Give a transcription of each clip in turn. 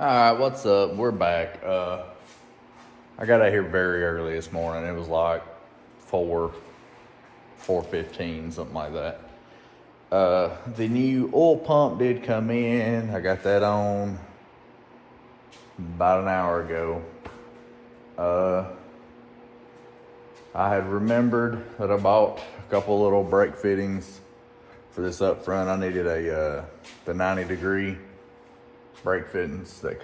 Alright, what's up? We're back. I got out here very early this morning. It was like 4:15, something like that. The new oil pump did come in. I got that on about an hour ago. I had remembered that I bought a couple little brake fittings for this up front. I needed the 90-degree brake fittings that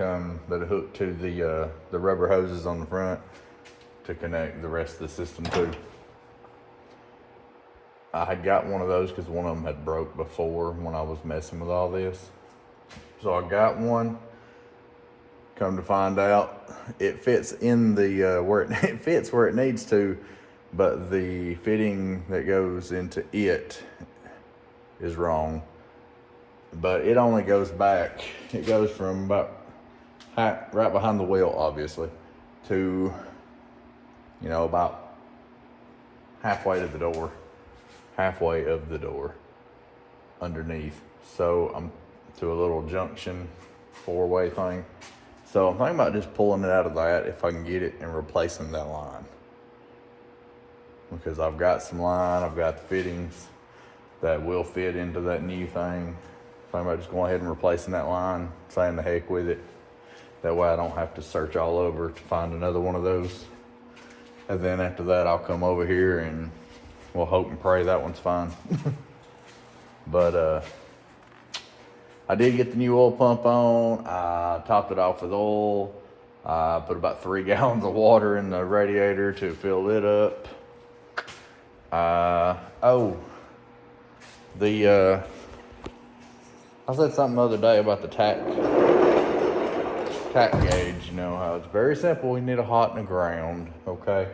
hook to the rubber hoses on the front to connect the rest of the system to. I had got one of those because one of them had broke before when I was messing with all this. So I got one. Come to find out, it fits in the it fits where it needs to, but the fitting that goes into it is wrong. But it only goes back. It goes from about right behind the wheel, obviously, to about halfway of the door underneath. So I'm to a little junction 4-way thing. So I'm thinking about just pulling it out of that if I can get it and replacing that line. Because I've got some line, I've got the fittings that will fit into that new thing. Thinking about just going ahead and replacing that line, saying the heck with it. That way I don't have to search all over to find another one of those. And then after that I'll come over here and we'll hope and pray that one's fine. But I did get the new oil pump on. I topped it off with oil. I put about 3 gallons of water in the radiator to fill it up. I said something the other day about the tack gauge. You know how it's very simple. You need a hot and a ground, okay?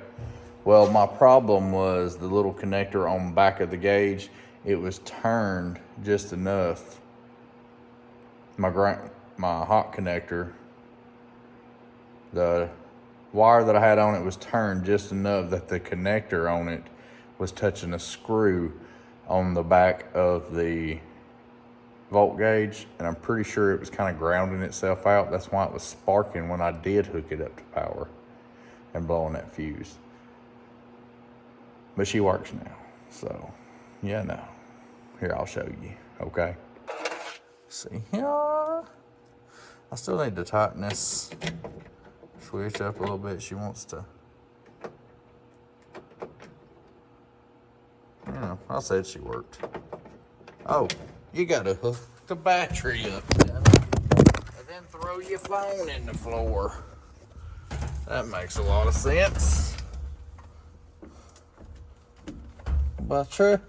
Well, my problem was the little connector on the back of the gauge. It was turned just enough. My hot connector, the wire that I had on it was turned just enough that the connector on it was touching a screw on the back of the volt gauge, and I'm pretty sure it was kind of grounding itself out. That's why it was sparking when I did hook it up to power and blowing that fuse. But she works now, so yeah, no. Here, I'll show you, okay? See here. I still need to tighten this switch up a little bit. She wants to. Yeah, I said she worked. Oh, you gotta hook the battery up, and then throw your phone in the floor. That makes a lot of sense. But true.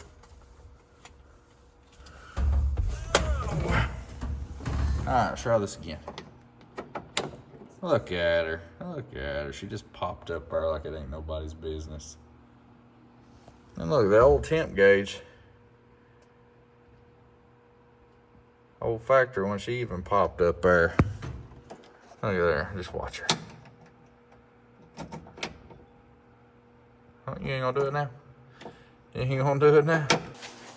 Alright, try this again. Look at her. Look at her. She just popped up there like it ain't nobody's business. And look, the old temp gauge. Old factory, when she even popped up there. Look at there. Just watch her. Oh, you ain't gonna do it now? You ain't gonna do it now?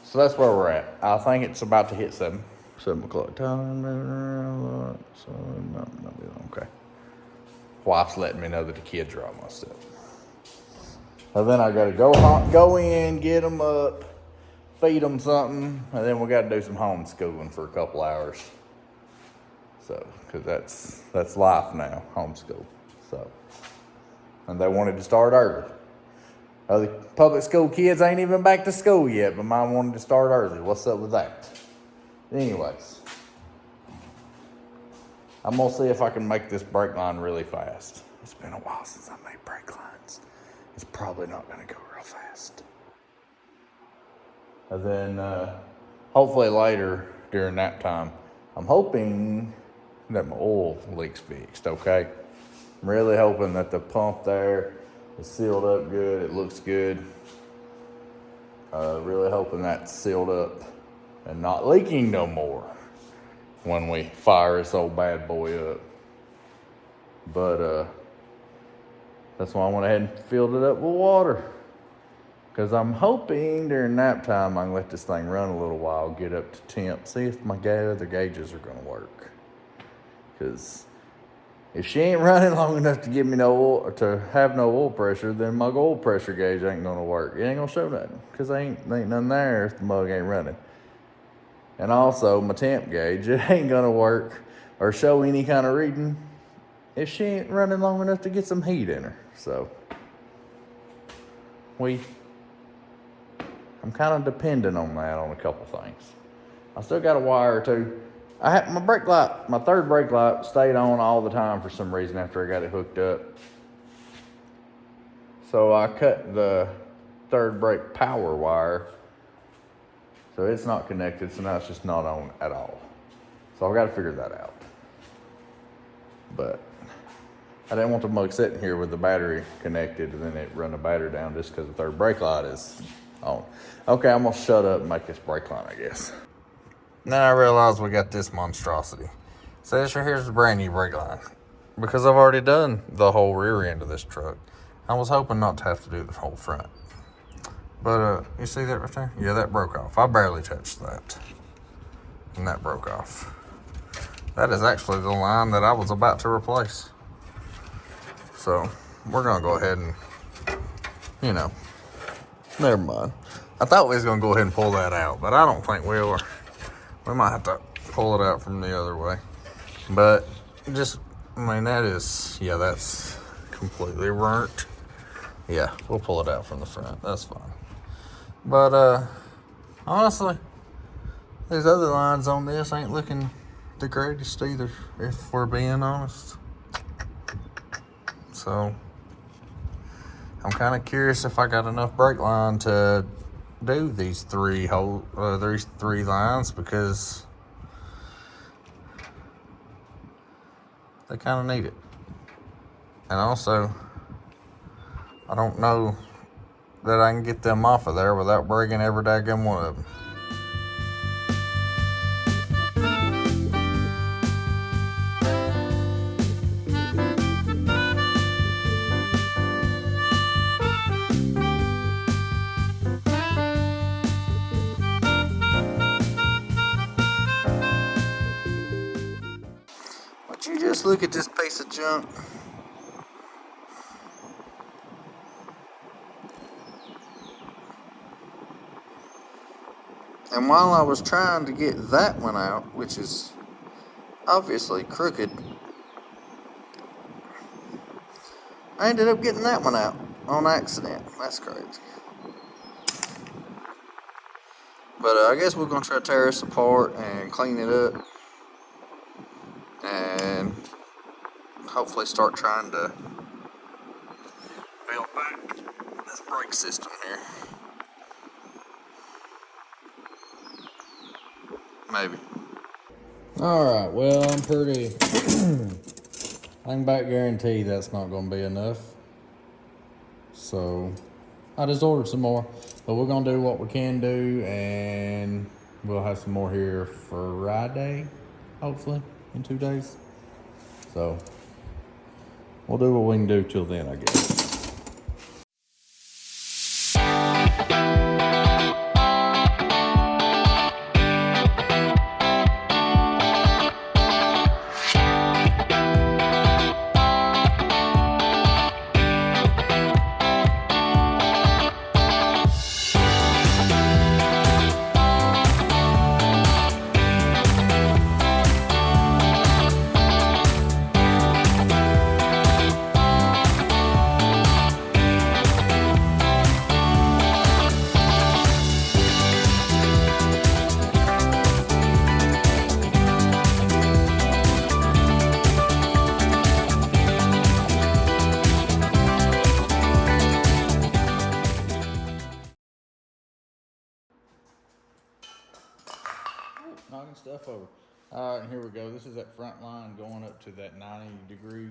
So that's where we're at. I think it's about to hit 7 o'clock. Time moving around a lot. So, okay. Wife's letting me know that the kids are almost up. And then I gotta go in, get them up, feed them something, and then we gotta do some homeschooling for a couple hours. So, cause that's life now, homeschool. So, and they wanted to start early. The public school kids ain't even back to school yet, but mine wanted to start early. What's up with that? Anyways, I'm gonna see if I can make this brake line really fast. It's been a while since I made brake lines. It's probably not gonna go real fast. And then hopefully later during that time, I'm hoping that my oil leak's fixed, okay? I'm really hoping that the pump there is sealed up good, it looks good. Really hoping that's sealed up and not leaking no more when we fire this old bad boy up. But that's why I went ahead and filled it up with water. Because I'm hoping during nap time I can let this thing run a little while, get up to temp, see if my other gauges are going to work. Because If she ain't running long enough to give me no oil, or to have no oil pressure, then my oil pressure gauge ain't gonna work. It ain't gonna show nothing, cause there ain't nothing there if the mug ain't running. And also my temp gauge, it ain't gonna work or show any kind of reading if she ain't running long enough to get some heat in her. So I'm kind of dependent on that on a couple things. I still got a wire or two. I had my brake light, my third brake light stayed on all the time for some reason after I got it hooked up. So I cut the third brake power wire. So it's not connected, so now it's just not on at all. So I've got to figure that out. But I didn't want the mug sitting here with the battery connected and then it run the battery down just because the third brake light is on. Okay, I'm gonna shut up and make this brake line, I guess. Now I realize we got this monstrosity. So this right here is a brand new brake line. Because I've already done the whole rear end of this truck. I was hoping not to have to do the whole front. But you see that right there? Yeah, that broke off. I barely touched that. And that broke off. That is actually the line that I was about to replace. So we're gonna go ahead and, never mind. I thought we was gonna go ahead and pull that out, but I don't think we will. We might have to pull it out from the other way. But that is, yeah, that's completely burnt. Yeah, we'll pull it out from the front. That's fine. But honestly, these other lines on this ain't looking the greatest either, if we're being honest. So I'm kind of curious if I got enough brake line to do these three lines, because they kind of need it. And also, I don't know that I can get them off of there without breaking every daggone one of them. Would you just look at this piece of junk? And while I was trying to get that one out, which is obviously crooked, I ended up getting that one out on accident. That's crazy. But I guess we're going to try to tear this apart and clean it up. And hopefully start trying to build back this brake system here. Maybe. Alright, well, I can back guarantee that's not going to be enough. So I just ordered some more. But we're going to do what we can do, and we'll have some more here Friday, hopefully, in 2 days. So we'll do what we can do till then, I guess. Knocking stuff over. All right, and here we go. This is that front line going up to that 90 degree.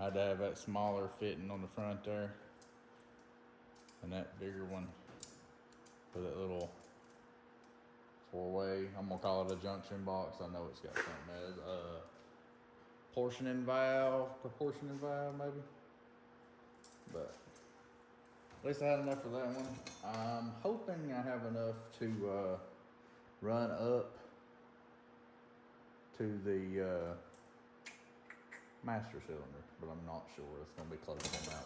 I had to have that smaller fitting on the front there, and that bigger one for that little 4-way. I'm gonna call it a junction box. I know it's got something as proportioning valve maybe. But at least I had enough for that one. I'm hoping I have enough to run up to the master cylinder, but I'm not sure. It's going to be close on that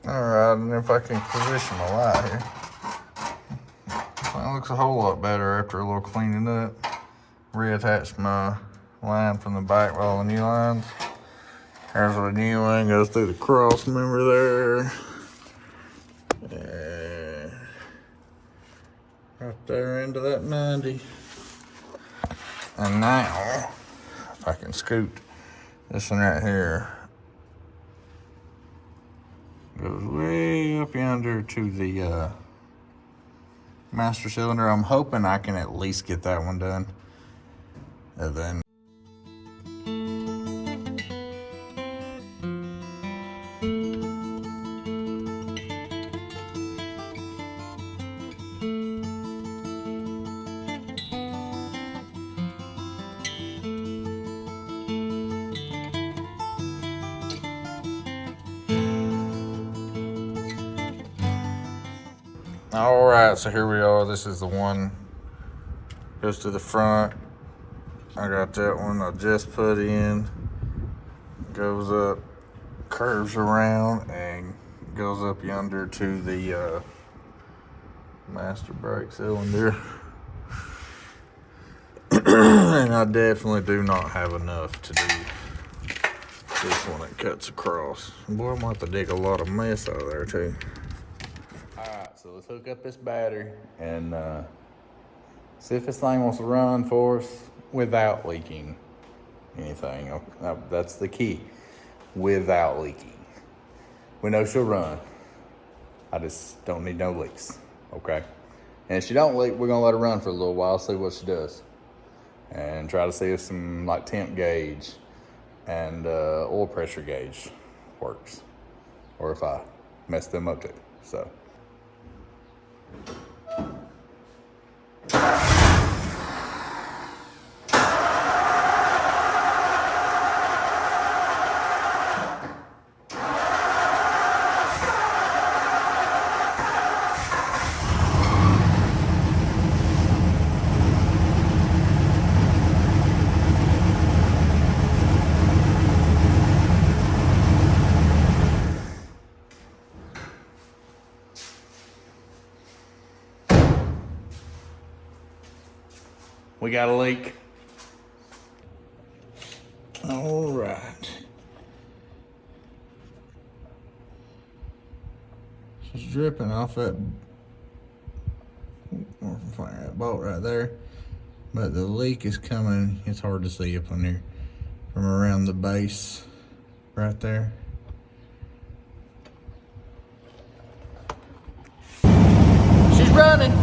one. Alright, and if I can position my light here. That looks a whole lot better after a little cleaning up. Reattach my line from the back with all the new lines. There's where the new line goes through the cross member there. Right there into that 90. And now, if I can scoot this one right here, goes way up yonder to the master cylinder. I'm hoping I can at least get that one done. And then all right, so here we are. This is the one goes to the front. I got that one I just put in. Goes up, curves around, and goes up yonder to the master brake cylinder. And I definitely do not have enough to do this one that cuts across. Boy, I'm gonna have to dig a lot of mess out of there too. Alright, so let's hook up this battery and see if this thing wants to run for us without leaking anything. That's the key. Without leaking. We know she'll run. I just don't need no leaks. Okay? And if she don't leak, we're gonna let her run for a little while, see what she does. And try to see if some like temp gauge and oil pressure gauge works. Or if I mess them up too. So we got a leak. All right. It's dripping off that bolt right there. But the leak is coming, it's hard to see up on there, from around the base right there. She's running.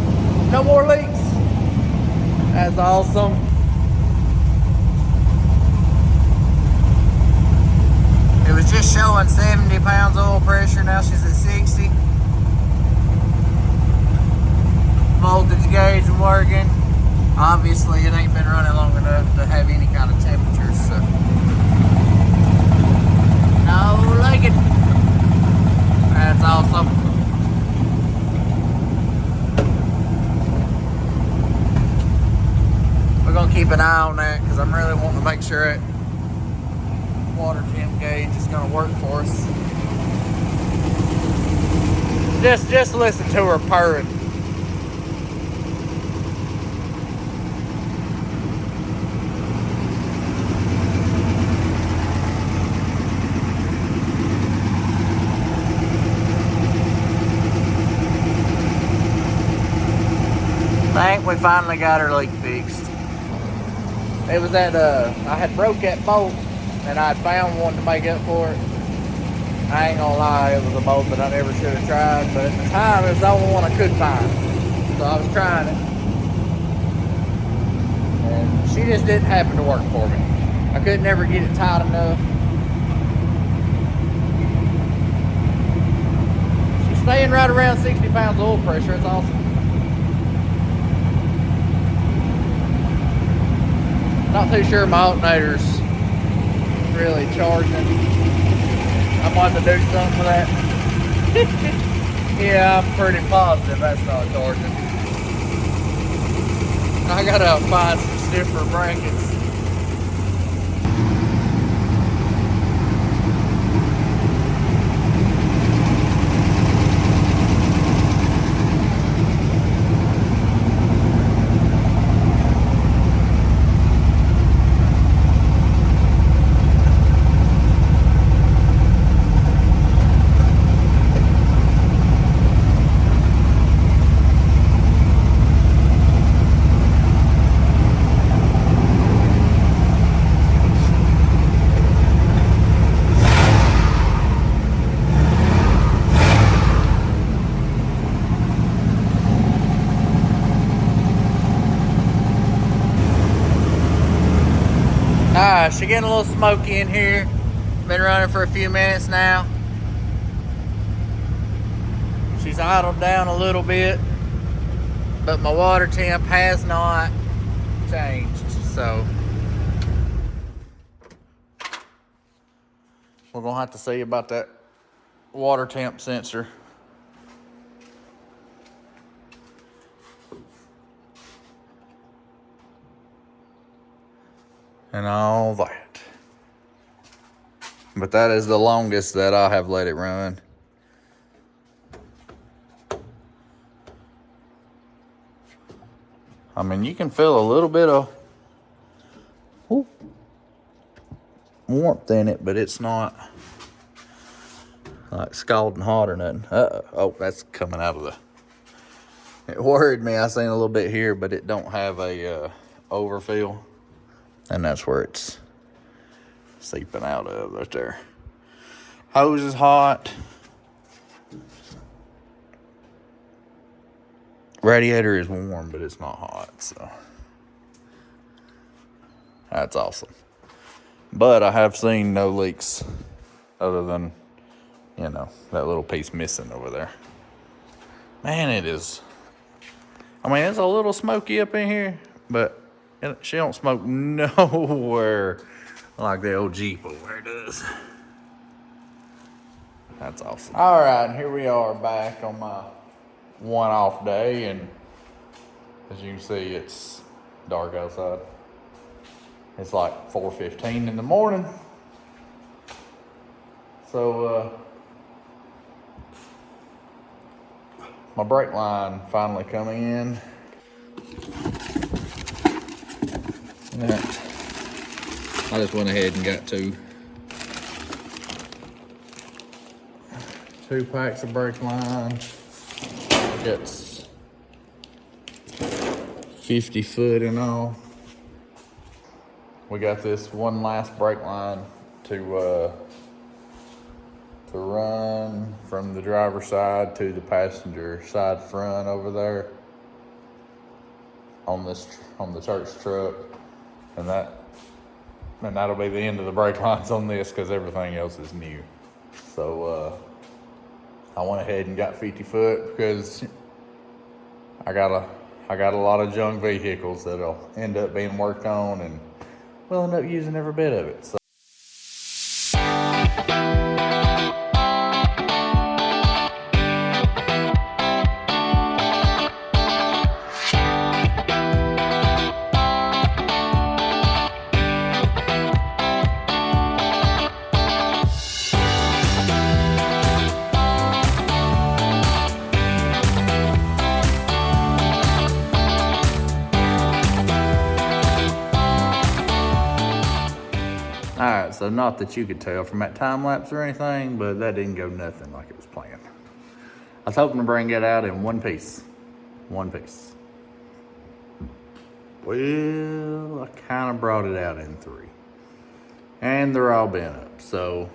No more leaks. That's awesome. It was just showing 70 pounds oil pressure. Now she's at 60. Voltage gauge working. Obviously, it ain't been running long enough to have any kind of temperature, so. No leaking. That's awesome. We're gonna keep an eye on that because I'm really wanting to make sure that water temp gauge is gonna work for us. Just listen to her purring. I think we finally got her leak fixed. It was that, I had broke that bolt and I'd found one to make up for it. I ain't gonna lie, it was a bolt that I never should have tried, but at the time it was the only one I could find. So I was trying it. And she just didn't happen to work for me. I could never get it tight enough. She's staying right around 60 pounds of oil pressure, it's awesome. Not too sure my alternator's really charging. I might have to do something with that. Yeah, I'm pretty positive that's not charging. I gotta find some stiffer brackets. right, she's getting a little smoky in here. Been running for a few minutes now. She's idled down a little bit, but my water temp has not changed, so we're gonna have to see about that water temp sensor. And all that. But that is the longest that I have let it run. I mean, you can feel a little bit of warmth in it, but it's not like scalding hot or nothing. Oh, that's coming out of the... It worried me. I seen a little bit here, but it don't have a overfill. And that's where it's seeping out of right there. Hose is hot. Radiator is warm, but it's not hot, so that's awesome. But I have seen no leaks other than, you know, that little piece missing over there. Man, it is. I mean, it's a little smoky up in here, but she don't smoke nowhere like the old Jeep over there does. That's awesome. All right, and here we are back on my one-off day, and as you can see, it's dark outside. It's like 4:15 in the morning. So, my brake line finally coming in. I just went ahead and got two packs of brake line. I got 50 foot in all. We got this one last brake line to run from the driver's side to the passenger side front over there on the church truck, and that'll be the end of the brake lines on this because everything else is new. So I went ahead and got 50 foot because I got a lot of junk vehicles that'll end up being worked on, and we'll end up using every bit of it. So. Alright, so not that you could tell from that time lapse or anything, but that didn't go nothing like it was planned. I was hoping to bring it out in one piece. One piece. Well, I kind of brought it out in 3. And they're all bent up, so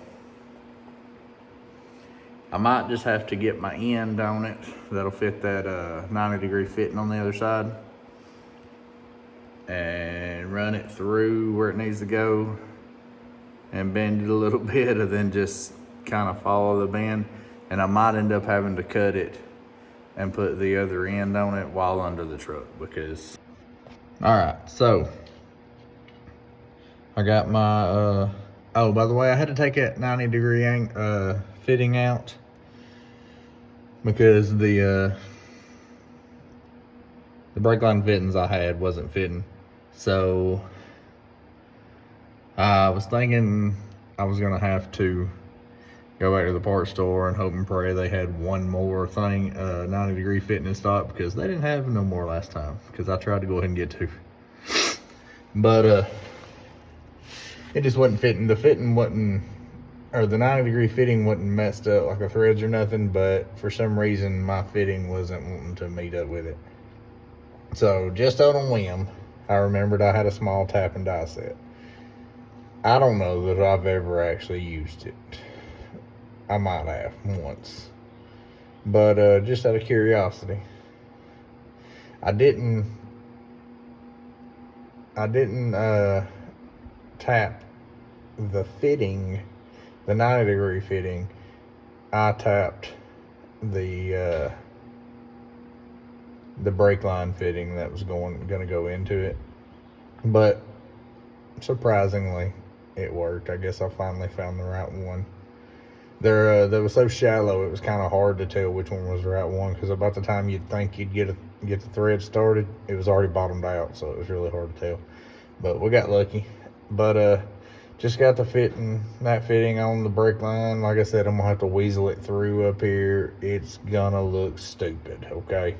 I might just have to get my end on it that'll fit that 90-degree fitting on the other side and run it through where it needs to go and bend it a little bit, and then just kind of follow the bend. And I might end up having to cut it and put the other end on it while under the truck, because... Alright, so I got my, oh, by the way, I had to take that 90-degree fitting out because the brake line fittings I had wasn't fitting. So I was thinking I was gonna have to go back to the parts store and hope and pray they had one more thing, 90-degree fitting in stock, because they didn't have no more last time, because I tried to go ahead and get 2. But it just wasn't fitting. The fitting wasn't, or the 90-degree fitting wasn't messed up like the threads or nothing, but for some reason my fitting wasn't wanting to meet up with it. So just on a whim, I remembered I had a small tap and die set. I don't know that I've ever actually used it. I might have once, but just out of curiosity, I didn't tap the fitting, the 90-degree fitting, I tapped the brake line fitting that was going to go into it. But surprisingly, it worked. I guess I finally found the right one. They were so shallow, it was kind of hard to tell which one was the right one, because about the time you'd think you'd get the thread started, it was already bottomed out, so it was really hard to tell. But we got lucky. But just got the fitting on the brake line. Like I said, I'm gonna have to weasel it through up here. It's gonna look stupid, okay?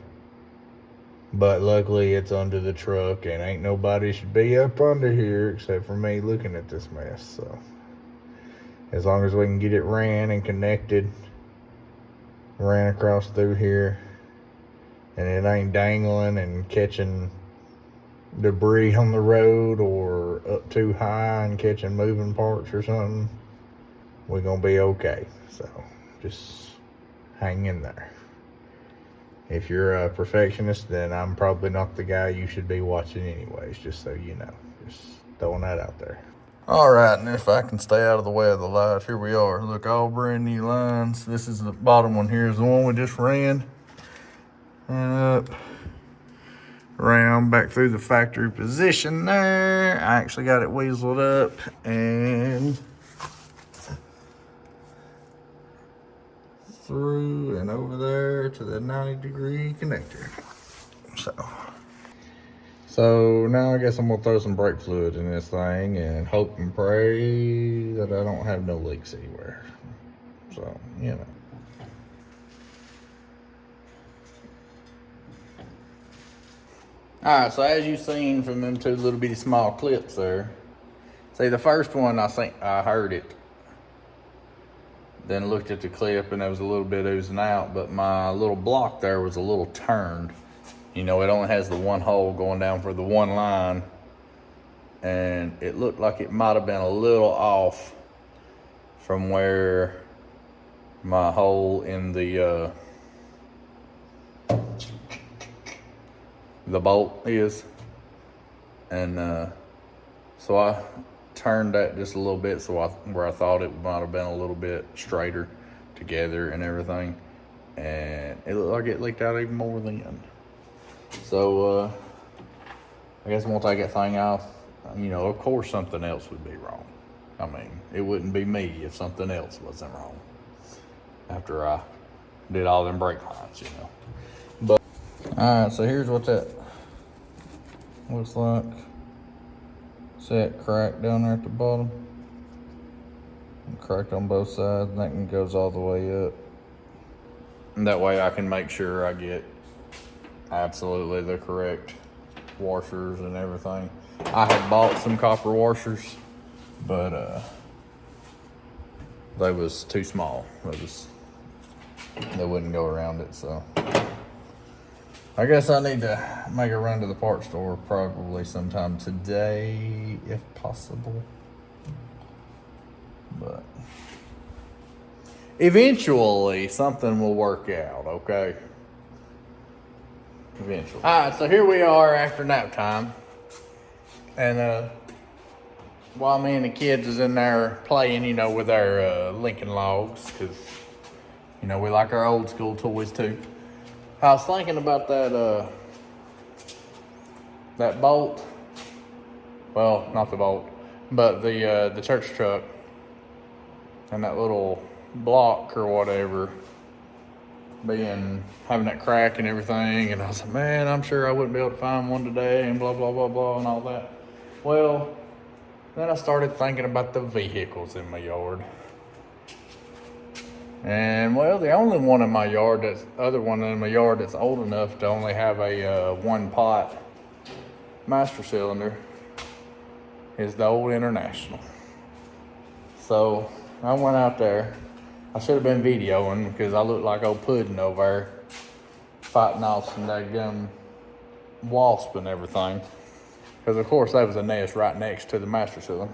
But luckily it's under the truck, and ain't nobody should be up under here except for me looking at this mess. So as long as we can get it ran and connected, ran across through here, and it ain't dangling and catching debris on the road or up too high and catching moving parts or something, we're gonna be okay. So just hang in there. If you're a perfectionist, then I'm probably not the guy you should be watching anyways, just so you know. Just throwing that out there. All right, and if I can stay out of the way of the light, here we are. Look, all brand new lines. This is the bottom one here, is the one we just ran. And up, around, back through the factory position there. I actually got it weaseled up and through and over there to the 90-degree connector. So now I guess I'm gonna throw some brake fluid in this thing and hope and pray that I don't have no leaks anywhere. So, you know. All right, so as you've seen from them two little bitty small clips there, see the first one, I think I heard it. Then looked at the clip and there was a little bit oozing out, but my little block there was a little turned. You know, it only has the one hole going down for the one line, and it looked like it might have been a little off from where my hole in the bolt is. And so I turned that just a little bit where I thought it might have been a little bit straighter together and everything, and it looked like it leaked out even more then. So I guess once I get that thing off, you know, of course something else would be wrong. I mean, it wouldn't be me if something else wasn't wrong after I did all them brake lines, you know. But all right, so here's what that looks like. See that crack down there at the bottom? Cracked on both sides, and that one goes all the way up. And that way I can make sure I get absolutely the correct washers and everything. I had bought some copper washers, but they was too small. They wouldn't go around it, so I guess I need to make a run to the parts store probably sometime today, if possible. But eventually something will work out, okay? Eventually. All right, so here we are after nap time. And while me and the kids is in there playing, you know, with our Lincoln Logs, because, you know, we like our old school toys too. I was thinking about that bolt. Well, not the bolt, but the church truck and that little block or whatever having that crack and everything. And I was like, man, I'm sure I wouldn't be able to find one today and blah, blah, blah, blah, and all that. Well, then I started thinking about the vehicles in my yard. And well, the only one in my yard that's old enough to only have a one pot master cylinder is the old International. So I went out there. I should have been videoing because I look like old Puddin' over there fighting off some daggum wasp and everything. Because of course that was a nest right next to the master cylinder.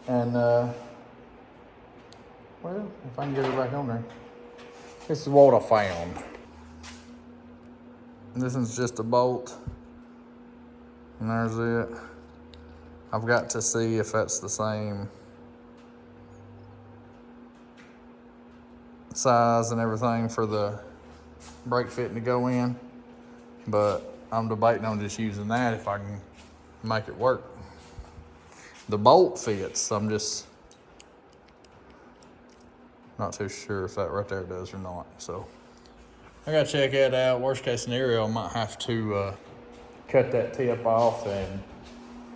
And well, if I can get it back on there. This is what I found. This is just a bolt. And there's it. I've got to see if that's the same size and everything for the brake fitting to go in, but I'm debating on just using that if I can make it work. The bolt fits, I'm just not too sure if that right there does or not. So I gotta check that out. Worst case scenario, I might have to cut that tip off and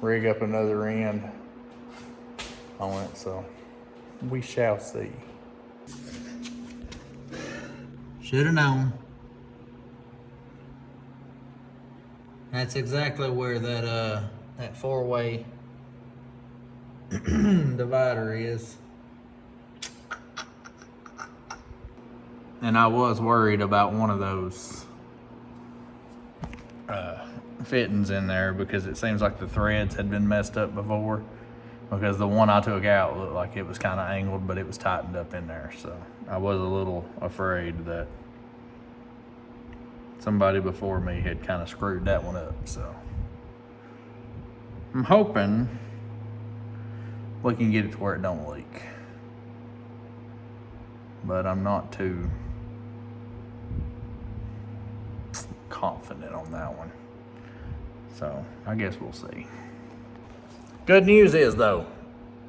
rig up another end on it. So we shall see. Should have known. That's exactly where that four-way divider is. And I was worried about one of those fittings in there because it seems like the threads had been messed up before, because the one I took out looked like it was kind of angled, but it was tightened up in there. So I was a little afraid that somebody before me had kind of screwed that one up. So I'm hoping we can get it to where it don't leak, but I'm not too confident on that one. So I guess we'll see. Good news is though,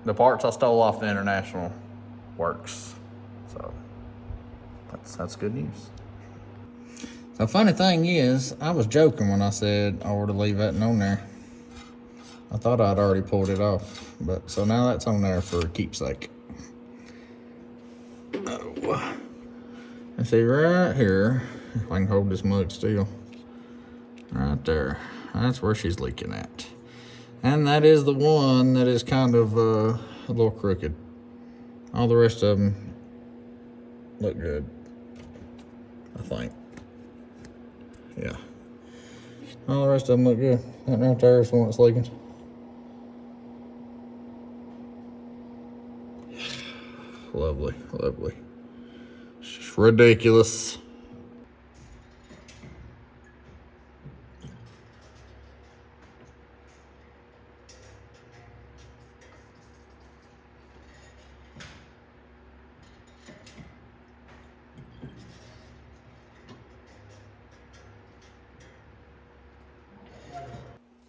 the parts I stole off the International works. So that's good news. The funny thing is, I was joking when I said I were to leave that on there. I thought I'd already pulled it off, but so now that's on there for a keepsake. Oh, and see right here, if I can hold this mug still, right there, that's where she's leaking at. And that is the one that is kind of a little crooked. All the rest of them look good, I think. Yeah. All the rest of them look good. That right there is the one that's leaking. Lovely, lovely. It's just ridiculous.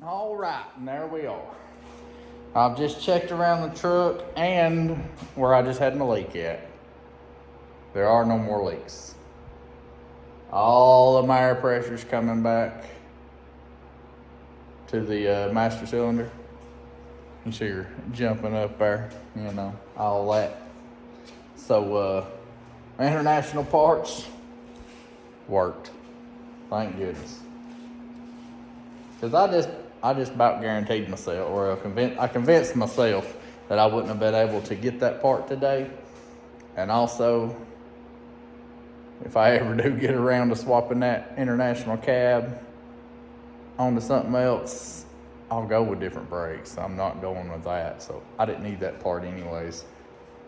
All right, and there we are. I've just checked around the truck and where I just had my leak at. There are no more leaks. All the air pressure's coming back to the master cylinder. You see her jumping up there, you know, all that. So, International parts worked. Thank goodness. Cause I just about guaranteed myself, or I convinced myself that I wouldn't have been able to get that part today. And also, if I ever do get around to swapping that International cab onto something else, I'll go with different brakes. I'm not going with that, so I didn't need that part anyways.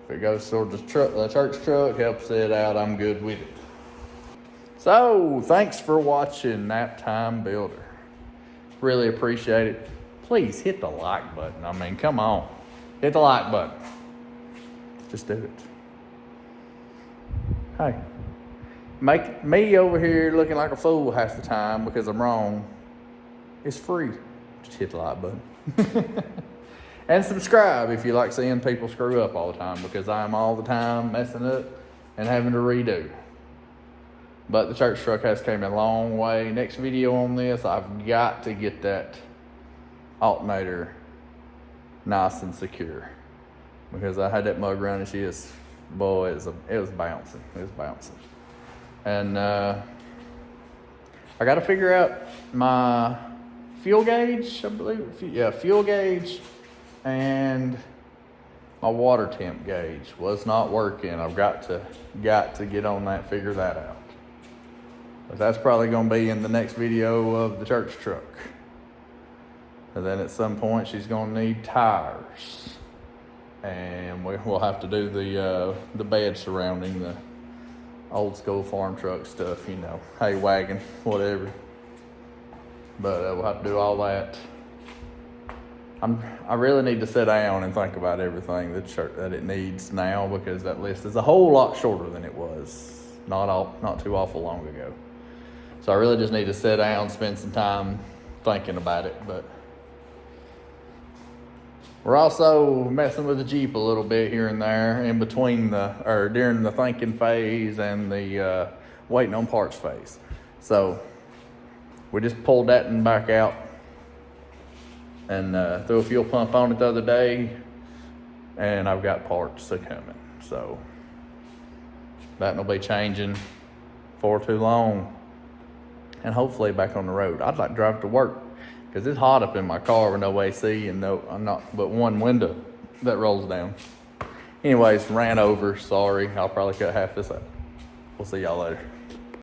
If it goes toward the church truck, helps it out, I'm good with it. So, thanks for watching Naptime Builder. Really appreciate it. Please hit the like button. I mean, come on. Hit the like button. Just do it. Hey, make me over here looking like a fool half the time because I'm wrong. It's free. Just hit the like button. And subscribe if you like seeing people screw up all the time, because I am all the time messing up and having to redo. But the church truck has came a long way. Next video on this, I've got to get that alternator nice and secure, because I had that mug run and it was bouncing. It was bouncing. And I got to figure out my fuel gauge, I believe. Yeah, fuel gauge and my water temp gauge was not working. I've got to get on that, figure that out. But that's probably going to be in the next video of the church truck. And then at some point she's going to need tires. And we'll have to do the bed surrounding the old school farm truck stuff, you know, hay wagon, whatever. But we'll have to do all that. I really need to sit down and think about everything that it needs now, because that list is a whole lot shorter than it was not too awful long ago. So I really just need to sit down, spend some time thinking about it. But we're also messing with the Jeep a little bit here and there in between during the thinking phase and the waiting on parts phase. So we just pulled that one back out and threw a fuel pump on it the other day, and I've got parts coming. So that will be changing for too long, and hopefully back on the road. I'd like to drive to work because it's hot up in my car with no AC and I'm not but one window that rolls down. Anyways, ran over. Sorry, I'll probably cut half this out. We'll see y'all later.